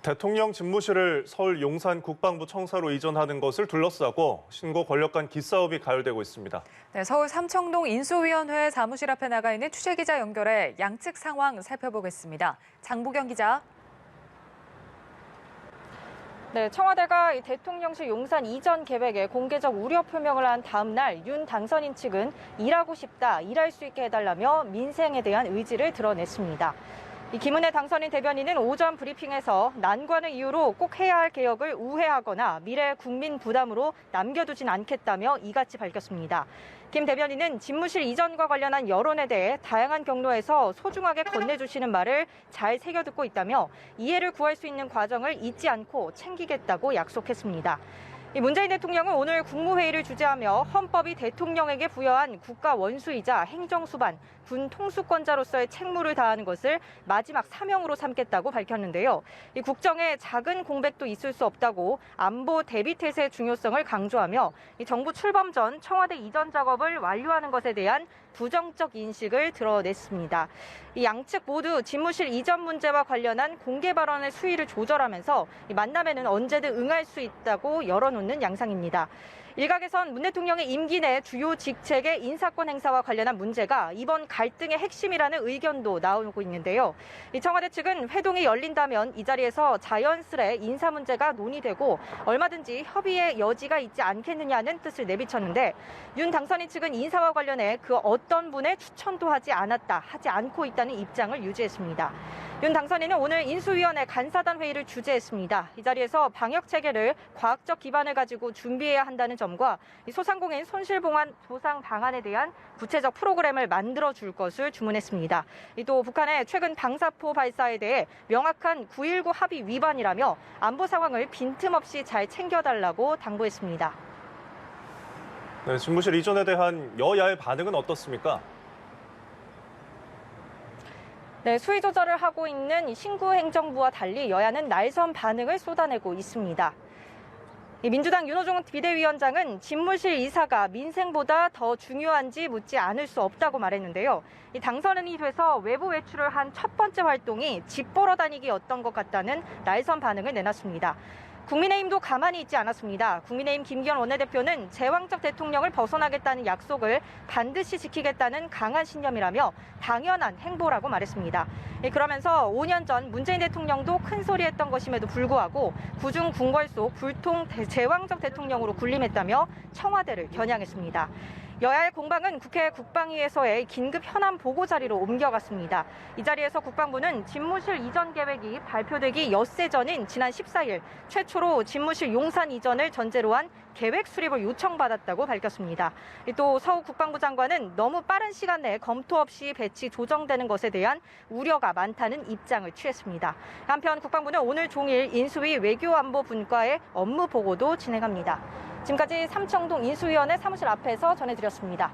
대통령 집무실을 서울 용산 국방부 청사로 이전하는 것을 둘러싸고 신고 권력 간 기싸움이 가열되고 있습니다. 네, 서울 삼청동 인수위원회 사무실 앞에 나가 있는 취재기자 연결해 양측 상황 살펴보겠습니다. 장보경 기자. 네, 청와대가 대통령실 용산 이전 계획에 공개적 우려 표명을 한 다음 날 윤 당선인 측은 일하고 싶다, 일할 수 있게 해달라며 민생에 대한 의지를 드러냈습니다. 김은혜 당선인 대변인은 오전 브리핑에서 난관을 이유로 꼭 해야 할 개혁을 우회하거나 미래 국민 부담으로 남겨두진 않겠다며 이같이 밝혔습니다. 김 대변인은 집무실 이전과 관련한 여론에 대해 다양한 경로에서 소중하게 건네주시는 말을 잘 새겨듣고 있다며 이해를 구할 수 있는 과정을 잊지 않고 챙기겠다고 약속했습니다. 문재인 대통령은 오늘 국무회의를 주재하며 헌법이 대통령에게 부여한 국가 원수이자 행정수반, 군 통수권자로서의 책무를 다하는 것을 마지막 사명으로 삼겠다고 밝혔는데요. 이 국정에 작은 공백도 있을 수 없다고 안보 대비태세의 중요성을 강조하며 이 정부 출범 전 청와대 이전 작업을 완료하는 것에 대한 부정적 인식을 드러냈습니다. 이 양측 모두 집무실 이전 문제와 관련한 공개 발언의 수위를 조절하면서 이 만남에는 언제든 응할 수 있다고 열어놓는 양상입니다. 일각에선 문 대통령의 임기 내 주요 직책의 인사권 행사와 관련한 문제가 이번 갈등의 핵심이라는 의견도 나오고 있는데요. 이 청와대 측은 회동이 열린다면 이 자리에서 자연스레 인사 문제가 논의되고 얼마든지 협의의 여지가 있지 않겠느냐는 뜻을 내비쳤는데 윤 당선인 측은 인사와 관련해 그 어떤 분의 추천도 하지 않고 있다는 입장을 유지했습니다. 윤 당선인은 오늘 인수위원회 간사단 회의를 주재했습니다. 이 자리에서 방역 체계를 과학적 기반을 가지고 준비해야 한다는 점과 소상공인 손실보상 방안에 대한 구체적 프로그램을 만들어줄 것을 주문했습니다. 또 북한의 최근 방사포 발사에 대해 명확한 9.19 합의 위반이라며 안보 상황을 빈틈없이 잘 챙겨달라고 당부했습니다. 네, 집무실 이전에 대한 여야의 반응은 어떻습니까? 네, 수위 조절을 하고 있는 신구 행정부와 달리 여야는 날선 반응을 쏟아내고 있습니다. 민주당 윤호중 비대위원장은 집무실 이사가 민생보다 더 중요한지 묻지 않을 수 없다고 말했는데요. 당선인이 돼서 외부 외출을 한 첫 번째 활동이 집 보러 다니기였던 것 같다는 날선 반응을 내놨습니다. 국민의힘도 가만히 있지 않았습니다. 국민의힘 김기현 원내대표는 제왕적 대통령을 벗어나겠다는 약속을 반드시 지키겠다는 강한 신념이라며 당연한 행보라고 말했습니다. 그러면서 5년 전 문재인 대통령도 큰 소리했던 것임에도 불구하고 구중 궁궐 속 불통 제왕적 대통령으로 군림했다며 청와대를 겨냥했습니다. 여야의 공방은 국회 국방위에서의 긴급 현안 보고 자리로 옮겨갔습니다. 이 자리에서 국방부는 집무실 이전 계획이 발표되기 엿새 전인 지난 14일 최초로 집무실 용산 이전을 전제로 한 계획 수립을 요청받았다고 밝혔습니다. 또 서욱 국방부 장관은 너무 빠른 시간 내에 검토 없이 배치 조정되는 것에 대한 우려가 많다는 입장을 취했습니다. 한편 국방부는 오늘 종일 인수위 외교안보분과의 업무 보고도 진행합니다. 지금까지 삼청동 인수위원회 사무실 앞에서 전해드렸습니다.